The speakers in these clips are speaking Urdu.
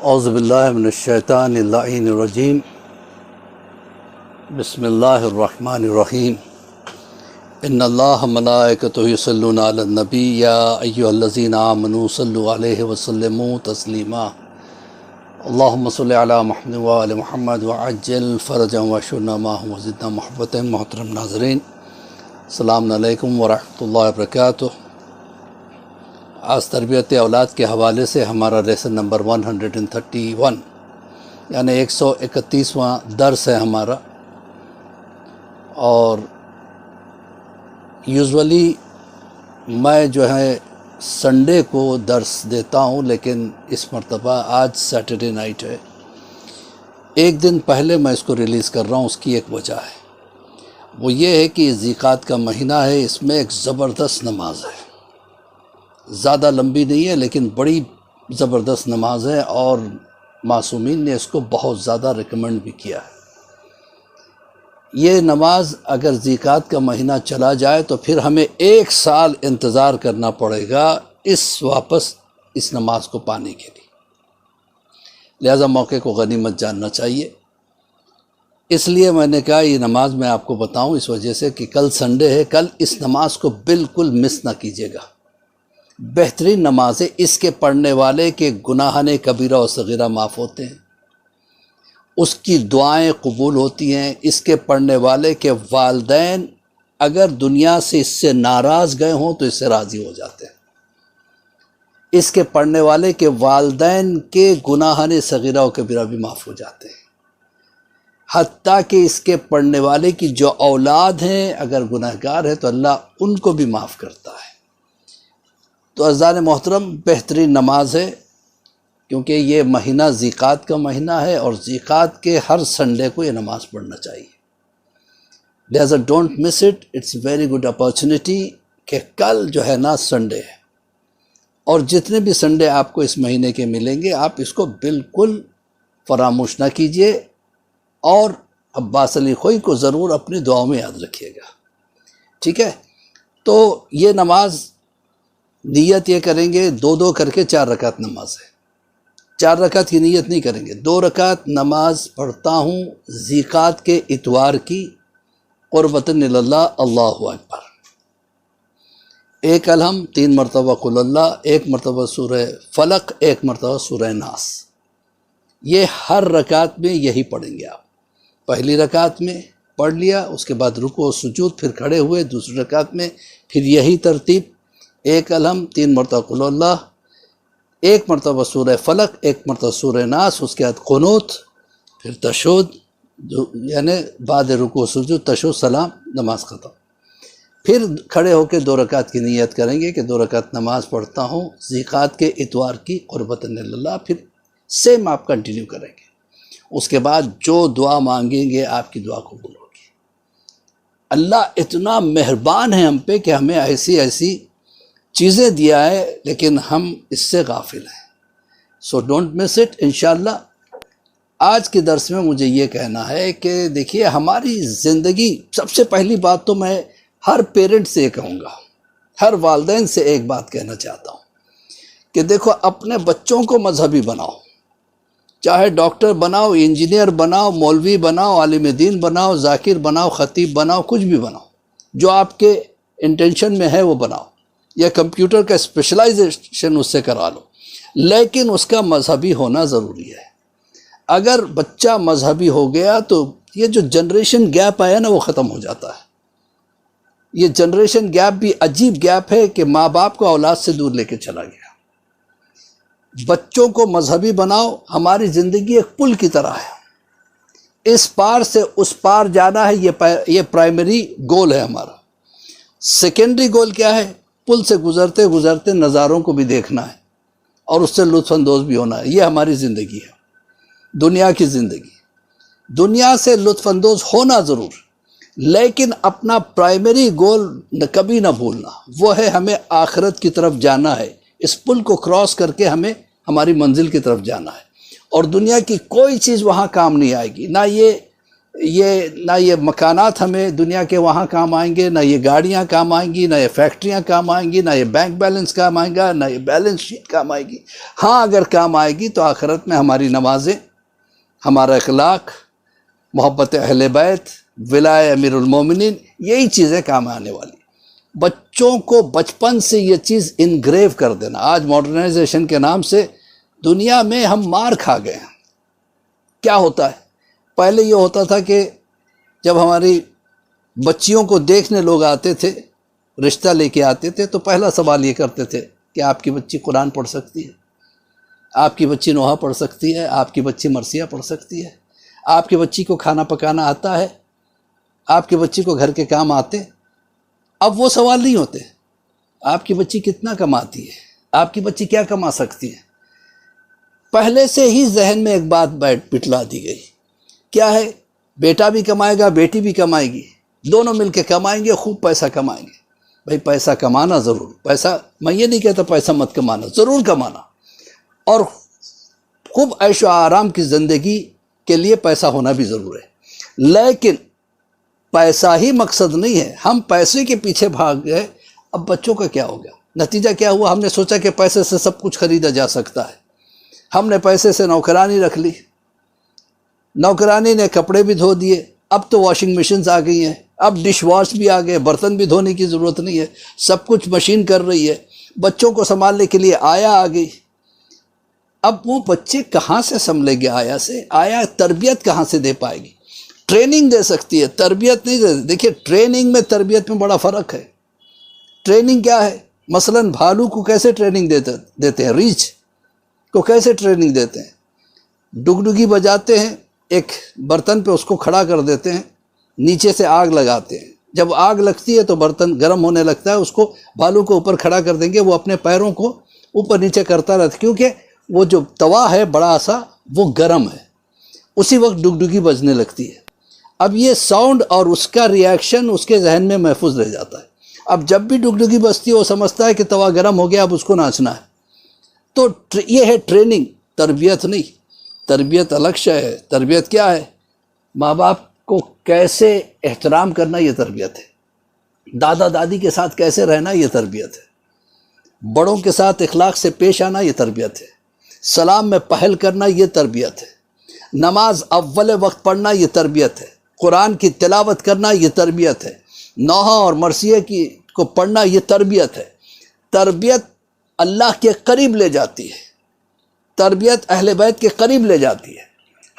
اعوذ باللہ من الشیطان اللعین الرجیم بسم اللہ الرحمن الرحیم ان اللہ ملائکتہ یصلون علی النبی یا ایہا الذین آمنوا صلوا علیہ وسلموا تسلیما اللہم صلی علی محمد وآل محمد وعجل فرجا واشرنا معهم وزدنا محبتا۔ محترم ناظرین، السلام علیکم ورحمۃ اللہ وبرکاتہ۔ آج تربیت اولاد کے حوالے سے ہمارا لیسن نمبر 131 یعنی 131واں درس ہے ہمارا، اور یوزولی میں جو ہے سنڈے کو درس دیتا ہوں، لیکن اس مرتبہ آج سیٹرڈے نائٹ ہے، ایک دن پہلے میں اس کو ریلیز کر رہا ہوں۔ اس کی ایک وجہ ہے، وہ یہ ہے کہ ذیقات کا مہینہ ہے، اس میں ایک زبردست نماز ہے، زیادہ لمبی نہیں ہے لیکن بڑی زبردست نماز ہے، اور معصومین نے اس کو بہت زیادہ ریکمنڈ بھی کیا ہے۔ یہ نماز اگر ذیقات کا مہینہ چلا جائے تو پھر ہمیں 1 سال انتظار کرنا پڑے گا واپس اس نماز کو پانے کے لیے، لہذا موقع کو غنیمت جاننا چاہیے۔ اس لیے میں نے کہا یہ نماز میں آپ کو بتاؤں، اس وجہ سے کہ کل سنڈے ہے، کل اس نماز کو بالکل مس نہ کیجیے گا۔ بہترین نماز ہے، اس کے پڑھنے والے کے گناہان کبیرہ و صغیرہ معاف ہوتے ہیں، اس کی دعائیں قبول ہوتی ہیں، اس کے پڑھنے والے کے والدین اگر دنیا سے اس سے ناراض گئے ہوں تو اس سے راضی ہو جاتے ہیں، اس کے پڑھنے والے کے والدین کے گناہان صغیرہ و کبیرہ بھی معاف ہو جاتے ہیں، حتیٰ کہ اس کے پڑھنے والے کی جو اولاد ہیں اگر گناہگار ہے تو اللہ ان کو بھی معاف کرتا ہے۔ تو عزیزان محترم، بہترین نماز ہے، کیونکہ یہ مہینہ ذیقات کا مہینہ ہے، اور ذیقات کے ہر سنڈے کو یہ نماز پڑھنا چاہیے، لہذا don't miss it, it's very good opportunity کہ کل جو ہے نا سنڈے ہے، اور جتنے بھی سنڈے آپ کو اس مہینے کے ملیں گے آپ اس کو بالکل فراموش نہ کیجیے، اور عباس علی خوئی کو ضرور اپنی دعاؤں میں یاد رکھیے گا، ٹھیک ہے؟ تو یہ نماز نیت یہ کریں گے 2 کر کے 4 رکعت نماز ہے، 4 رکعت کی نیت نہیں کریں گے، 2 رکعت نماز پڑھتا ہوں ذیقات کے اتوار کی، قربتاً اللہ، اللہ اکبر، 1 الحم، 3 مرتبہ قل اللہ، 1 مرتبہ سورہ فلق، 1 مرتبہ سورہ ناس۔ یہ ہر رکعت میں یہی پڑھیں گے آپ۔ پہلی رکعت میں پڑھ لیا، اس کے بعد رکوع و سجود، پھر کھڑے ہوئے دوسری رکعت میں، پھر یہی ترتیب، 1 الحم، 3 مرتبہ قل اللہ، 1 مرتبہ سورہ فلق، 1 مرتبہ سورہ ناس، اس کے بعد قنوت، پھر تشہد، یعنی بعد رکوع سجود تشہد سلام، نماز ختم۔ پھر کھڑے ہو کے 2 رکعت کی نیت کریں گے کہ 2 رکعت نماز پڑھتا ہوں ذیقات کے اتوار کی، قربتاً اللہ، پھر سیم آپ کنٹینیو کریں گے۔ اس کے بعد جو دعا مانگیں گے آپ کی دعا قبول ہوگی۔ اللہ اتنا مہربان ہے ہم پہ کہ ہمیں ایسی چیزیں دیا ہے، لیکن ہم اس سے غافل ہیں، سو ڈونٹ مس اٹ۔ انشاءاللہ آج کے درس میں مجھے یہ کہنا ہے کہ دیکھیے ہماری زندگی، سب سے پہلی بات تو میں ہر پیرنٹ سے کہوں گا، ہر والدین سے ایک بات کہنا چاہتا ہوں کہ دیکھو اپنے بچوں کو مذہبی بناؤ، چاہے ڈاکٹر بناؤ، انجینئر بناؤ، مولوی بناؤ، عالم دین بناؤ، ذاکر بناؤ، خطیب بناؤ، کچھ بھی بناؤ، جو آپ کے انٹینشن میں ہے وہ بناؤ، یا کمپیوٹر کا اسپیشلائزیشن اس سے کرا لو، لیکن اس کا مذہبی ہونا ضروری ہے۔ اگر بچہ مذہبی ہو گیا تو یہ جو جنریشن گیپ آیا نا وہ ختم ہو جاتا ہے۔ یہ جنریشن گیپ بھی عجیب گیپ ہے کہ ماں باپ کو اولاد سے دور لے کے چلا گیا۔ بچوں کو مذہبی بناؤ، ہماری زندگی ایک پل کی طرح ہے، اس پار سے اس پار جانا ہے، یہ پرائمری گول ہے ہمارا۔ سیکنڈری گول کیا ہے؟ پل سے گزرتے گزرتے نظاروں کو بھی دیکھنا ہے اور اس سے لطف اندوز بھی ہونا ہے۔ یہ ہماری زندگی ہے، دنیا کی زندگی۔ دنیا سے لطف اندوز ہونا ضرور، لیکن اپنا پرائمری گول کبھی نہ بھولنا، وہ ہے ہمیں آخرت کی طرف جانا ہے۔ اس پل کو کراس کر کے ہمیں ہماری منزل کی طرف جانا ہے، اور دنیا کی کوئی چیز وہاں کام نہیں آئے گی، نہ یہ یہ نہ یہ مکانات ہمیں دنیا کے وہاں کام آئیں گے، نہ یہ گاڑیاں کام آئیں گی، نہ یہ فیکٹریاں کام آئیں گی، نہ یہ بینک بیلنس کام آئے گا، نہ یہ بیلنس شیٹ کام آئے گی۔ ہاں اگر کام آئے گی تو آخرت میں ہماری نمازیں، ہمارا اخلاق، محبت اہل بیت، ولائے امیر المومنین، یہی چیزیں کام آنے والی۔ بچوں کو بچپن سے یہ چیز انگریو کر دینا۔ آج ماڈرنائزیشن کے نام سے دنیا میں ہم مار کھا گئے ہیں۔ کیا ہوتا ہے؟ پہلے یہ ہوتا تھا کہ جب ہماری بچیوں کو دیکھنے لوگ آتے تھے، رشتہ لے کے آتے تھے، تو پہلا سوال یہ کرتے تھے کہ آپ کی بچی قرآن پڑھ سکتی ہے، آپ کی بچی نوحہ پڑھ سکتی ہے، آپ کی بچی مرثیہ پڑھ سکتی ہے، آپ کی بچی کو کھانا پکانا آتا ہے، آپ کی بچی کو گھر کے کام آتے۔ اب وہ سوال نہیں ہوتے، آپ کی بچی کتنا کماتی ہے، آپ کی بچی کیا کما سکتی ہے۔ پہلے سے ہی ذہن میں ایک بات بٹلا دی گئی، کیا ہے؟ بیٹا بھی کمائے گا، بیٹی بھی کمائے گی، دونوں مل کے کمائیں گے، خوب پیسہ کمائیں گے۔ بھائی پیسہ کمانا ضرور، پیسہ میں یہ نہیں کہتا پیسہ مت کمانا، ضرور کمانا، اور خوب عیش و آرام کی زندگی کے لیے پیسہ ہونا بھی ضرور ہے، لیکن پیسہ ہی مقصد نہیں ہے۔ ہم پیسے کے پیچھے بھاگ گئے، اب بچوں کا کیا ہو گیا؟ نتیجہ کیا ہوا؟ ہم نے سوچا کہ پیسے سے سب کچھ خریدا جا سکتا ہے، ہم نے پیسے سے نوکرانی رکھ لی، نوکرانی نے کپڑے بھی دھو دیے، اب تو واشنگ مشینز آ گئی ہیں، اب ڈش واش بھی آ گئے، برتن بھی دھونے کی ضرورت نہیں ہے، سب کچھ مشین کر رہی ہے، بچوں کو سنبھالنے کے لیے آیا آ گئی۔ اب وہ بچے کہاں سے سنبھلے گے؟ آیا سے؟ آیا تربیت کہاں سے دے پائے گی؟ ٹریننگ دے سکتی ہے، تربیت نہیں دے۔ دیکھیے ٹریننگ میں تربیت میں بڑا فرق ہے۔ ٹریننگ کیا ہے؟ مثلاً بھالو کو کیسے ٹریننگ دیتے ہیں، ریچھ کو کیسے ٹریننگ دیتے ہیں؟ ڈگڈگی بجاتے ہیں، ایک برتن پہ اس کو کھڑا کر دیتے ہیں، نیچے سے آگ لگاتے ہیں، جب آگ لگتی ہے تو برتن گرم ہونے لگتا ہے، اس کو بھالو کو اوپر کھڑا کر دیں گے، وہ اپنے پیروں کو اوپر نیچے کرتا رہتا ہے، کیونکہ وہ جو توا ہے بڑا سا وہ گرم ہے، اسی وقت ڈگڈگی بجنے لگتی ہے۔ اب یہ ساؤنڈ اور اس کا ریاکشن اس کے ذہن میں محفوظ رہ جاتا ہے۔ اب جب بھی ڈگڈگی بجتی ہے وہ سمجھتا ہے کہ توا گرم ہو گیا، اب اس کو ناچنا ہے۔ تو یہ ہے ٹریننگ، تربیت نہیں۔ تربیت الگ شے ہے۔ تربیت کیا ہے؟ ماں باپ کو کیسے احترام کرنا، یہ تربیت ہے۔ دادا دادی کے ساتھ کیسے رہنا، یہ تربیت ہے۔ بڑوں کے ساتھ اخلاق سے پیش آنا، یہ تربیت ہے۔ سلام میں پہل کرنا، یہ تربیت ہے۔ نماز اول وقت پڑھنا، یہ تربیت ہے۔ قرآن کی تلاوت کرنا، یہ تربیت ہے۔ نوحہ اور مرثیہ کو پڑھنا، یہ تربیت ہے۔ تربیت اللہ کے قریب لے جاتی ہے، تربیت اہل بیت کے قریب لے جاتی ہے۔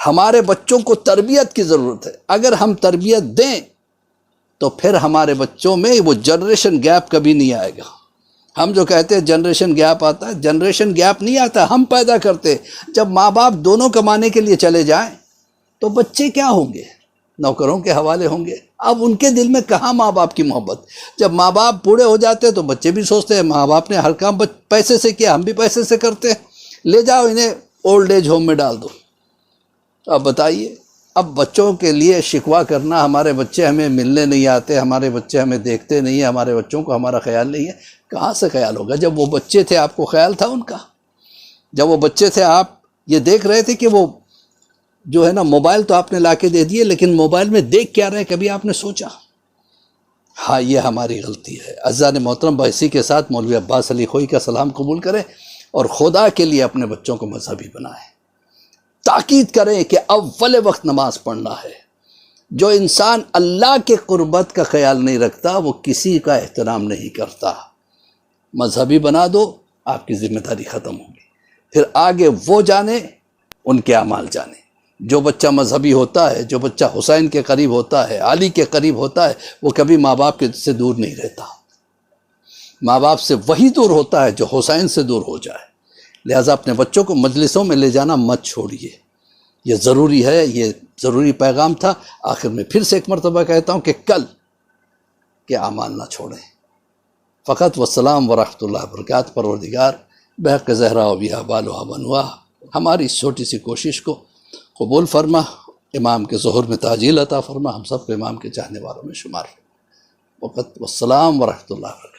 ہمارے بچوں کو تربیت کی ضرورت ہے۔ اگر ہم تربیت دیں تو پھر ہمارے بچوں میں وہ جنریشن گیپ کبھی نہیں آئے گا۔ ہم جو کہتے ہیں جنریشن گیپ آتا ہے، جنریشن گیپ نہیں آتا، ہم پیدا کرتے۔ جب ماں باپ دونوں کمانے کے لیے چلے جائیں تو بچے کیا ہوں گے؟ نوکروں کے حوالے ہوں گے۔ اب ان کے دل میں کہاں ماں باپ کی محبت؟ جب ماں باپ بوڑھے ہو جاتے تو بچے بھی سوچتے ہیں ماں باپ نے ہر کام پیسے سے کیا، ہم بھی پیسے سے کرتے ہیں، لے جاؤ انہیں اولڈ ایج ہوم میں ڈال دو۔ اب بتائیے، اب بچوں کے لیے شکوہ کرنا ہمارے بچے ہمیں ملنے نہیں آتے، ہمارے بچے ہمیں دیکھتے نہیں ہیں، ہمارے بچوں کو ہمارا خیال نہیں ہے، کہاں سے خیال ہوگا؟ جب وہ بچے تھے آپ کو خیال تھا ان کا؟ جب وہ بچے تھے آپ یہ دیکھ رہے تھے کہ وہ جو ہے نا، موبائل تو آپ نے لا کے دے دیے، لیکن موبائل میں دیکھ کیا رہے کبھی آپ نے سوچا؟ ہاں یہ ہماری غلطی ہے۔ عزیزان محترم، اسی کے ساتھ مولوی عباس علی خوئی کا سلام قبول کریں اور خدا کے لیے اپنے بچوں کو مذہبی بنائیں۔ تاکید کریں کہ اول وقت نماز پڑھنا ہے۔ جو انسان اللہ کے قربت کا خیال نہیں رکھتا وہ کسی کا احترام نہیں کرتا۔ مذہبی بنا دو، آپ کی ذمہ داری ختم ہوگی، پھر آگے وہ جانے، ان کے اعمال جانے۔ جو بچہ مذہبی ہوتا ہے، جو بچہ حسین کے قریب ہوتا ہے، علی کے قریب ہوتا ہے، وہ کبھی ماں باپ سے دور نہیں رہتا۔ ماں باپ سے وہی دور ہوتا ہے جو حسین سے دور ہو جائے۔ لہٰذا اپنے بچوں کو مجلسوں میں لے جانا مت چھوڑیے، یہ ضروری ہے، یہ ضروری پیغام تھا۔ آخر میں پھر سے ایک مرتبہ کہتا ہوں کہ کل کے اعمال نہ چھوڑیں۔ فقط والسلام ورحمۃ اللہ وبرکاتہ۔ پروردگار بحق زہرا و بیہا بالوہا بنوا، ہماری اس چھوٹی سی کوشش کو قبول فرما، امام کے ظہور میں تعجیل عطا فرما، ہم سب کو امام کے چاہنے والوں میں شمار فرما۔ وقت والسلام ورحمۃ اللہ وبرکاتہ۔